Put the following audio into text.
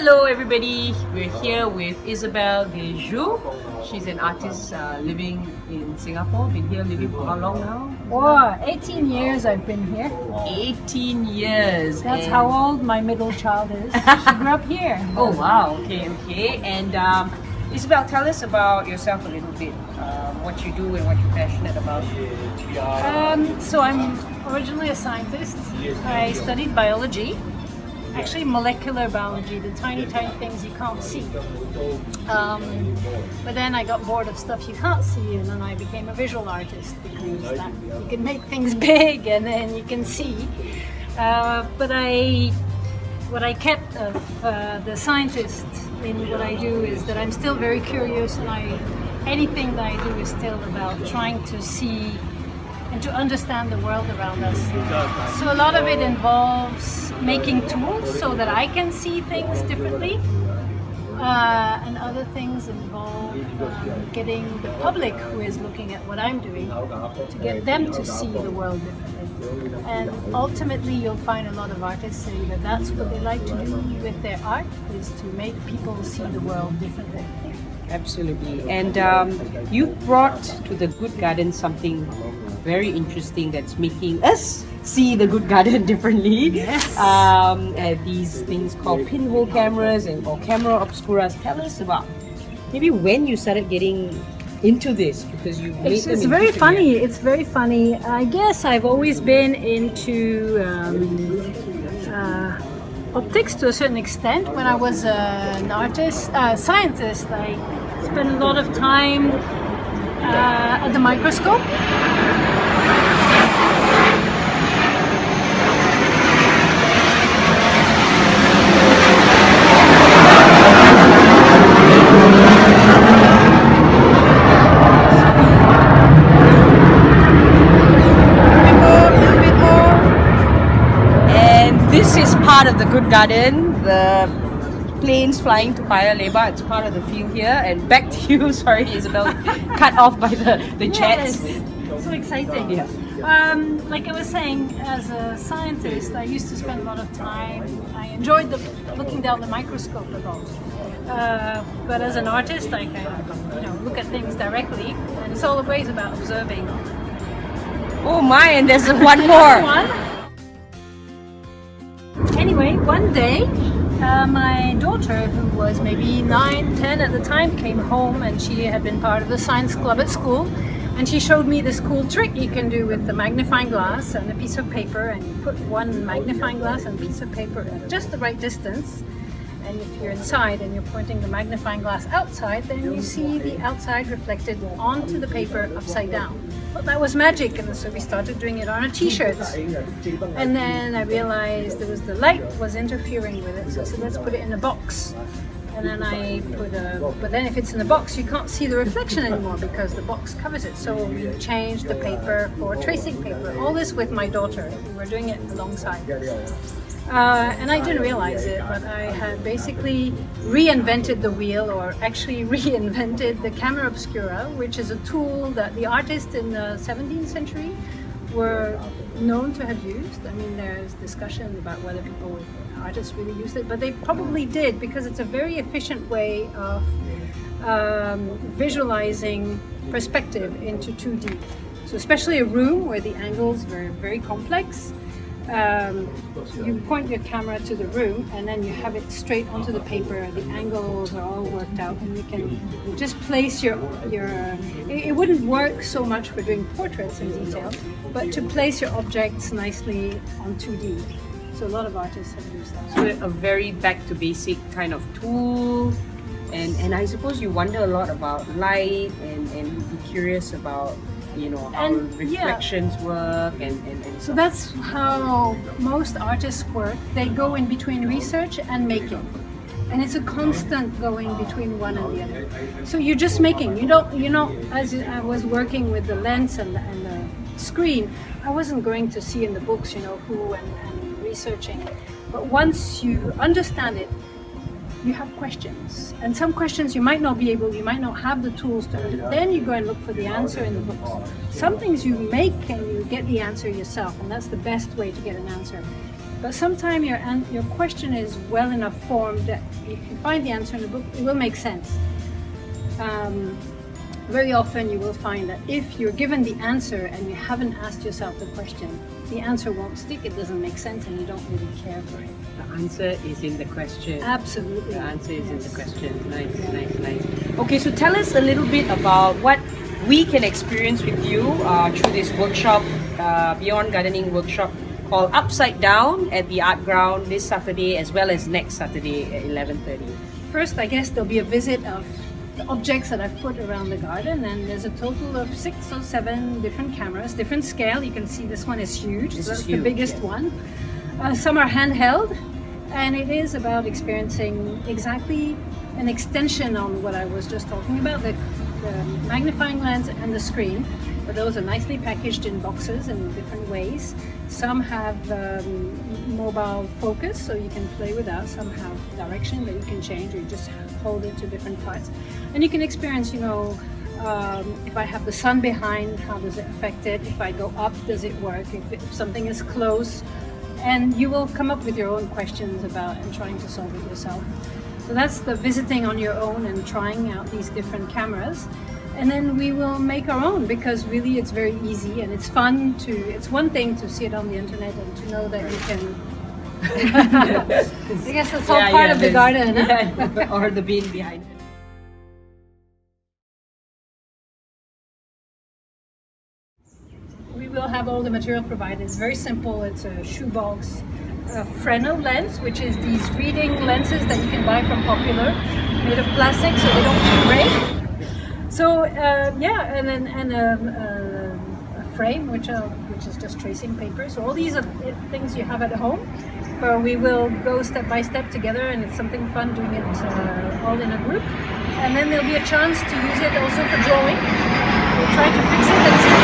Hello everybody, we're here with Isabelle Desjeux. She's an artist living in Singapore. Been here living for how long now? Oh, 18 years I've been here. 18 years. That's how old my middle child is. She grew up here. Oh wow, okay. And Isabelle, tell us about yourself a little bit. What you do and what you're passionate about. So I'm originally a scientist. I studied biology. Actually, molecular biology, the tiny things you can't see. But then I got bored of stuff you can't see, and then I became a visual artist because that, you can make things big and then you can see. But what I kept of the scientist in what I do is that I'm still very curious, and anything that I do is still about trying to see and to understand the world around us. So a lot of it involves making tools so that I can see things differently, and other things involve getting the public who is looking at what I'm doing to get them to see the world differently. And ultimately you'll find a lot of artists say that that's what they like to do with their art, is to make people see the world differently. Absolutely. And you brought to the Good Garden something very interesting that's making us see the Good Garden differently. Yes. These things called pinhole cameras or camera obscuras. Tell us about maybe when you started getting into this, because you made them. It's very funny. It's very funny. I guess I've always been into optics to a certain extent. When I was an scientist, I spent a lot of time at the microscope. This is part of the Good Garden. The planes flying to Paya Lebar, it's part of the field here. And back to you, sorry Isabelle, cut off by the jets. Yes. So exciting. Yeah. Like I was saying, as a scientist, I used to spend a lot of time. I enjoyed looking down the microscope a lot. But as an artist, I kind of look at things directly, and it's always about observing. Oh my, and there's one more. Anyway, one day, my daughter, who was maybe 9, 10 at the time, came home, and she had been part of the science club at school, and she showed me this cool trick you can do with the magnifying glass and a piece of paper, and you put one magnifying glass and a piece of paper at just the right distance, and if you're inside and you're pointing the magnifying glass outside, then you see the outside reflected onto the paper upside down. Well, that was magic, and so we started doing it on our t-shirts. And then I realized the light was interfering with it, so I said, let's put it in a box. And then but then if it's in the box, you can't see the reflection anymore because the box covers it. So we changed the paper for tracing paper. All this with my daughter. We were doing it alongside. And I didn't realize it, but I had basically reinvented the wheel, or actually reinvented the camera obscura, which is a tool that the artists in the 17th century were known to have used. I mean, there's discussion about whether artists really used it, but they probably did, because it's a very efficient way of visualizing perspective into 2D. So especially a room where the angles were very complex, you point your camera to the room, and then you have it straight onto the paper. The angles are all worked out, and you can just place your it wouldn't work so much for doing portraits in detail, but to place your objects nicely on 2D. So a lot of artists have used that. So a very back to basic kind of tool. And I suppose you wonder a lot about light and be curious about how reflections work and so that's how most artists work. They go in between research and making, and it's a constant going between one and the other. So you're just making. As I was working with the lens and the screen, I wasn't going to see in the books who and researching, but once you understand it, you have questions, and some questions you might not have the tools to, then you go and look for the answer in the books. Some things you make and you get the answer yourself, and that's the best way to get an answer. But sometimes your question is well enough formed that if you find the answer in the book, it will make sense. Very often you will find that if you're given the answer and you haven't asked yourself the question, the answer won't stick, it doesn't make sense, and you don't really care for it. The answer is in the question. Absolutely. The answer is in the question. Nice. Okay, so tell us a little bit about what we can experience with you through this workshop, Beyond Gardening workshop called Upside Down at the Art Ground this Saturday as well as next Saturday at 11:30. First, I guess there'll be a visit of the objects that I've put around the garden, and there's a total of 6 or 7 different cameras, different scale. You can see this one is huge. That's the biggest one. Some are handheld, and it is about experiencing exactly an extension on what I was just talking about, the magnifying lens and the screen. But those are nicely packaged in boxes in different ways. Some have mobile focus, so you can play with that. Some have direction that you can change, or you just hold it to different parts. And you can experience, if I have the sun behind, how does it affect it? If I go up, does it work? If something is close, and you will come up with your own questions about and trying to solve it yourself. So that's the visiting on your own and trying out these different cameras. And then we will make our own, because really it's very easy and it's fun it's one thing to see it on the internet and to know that you can I guess that's all part of the garden. Yeah, or the bean behind it. We will have all the material provided. It's very simple. It's a shoebox, a Fresnel lens, which is these reading lenses that you can buy from Popular, made of plastic so they don't break. So and a frame which is just tracing paper. So all these are things you have at home, but we will go step by step together, and it's something fun doing it all in a group. And then there'll be a chance to use it also for drawing. We'll try to fix it and see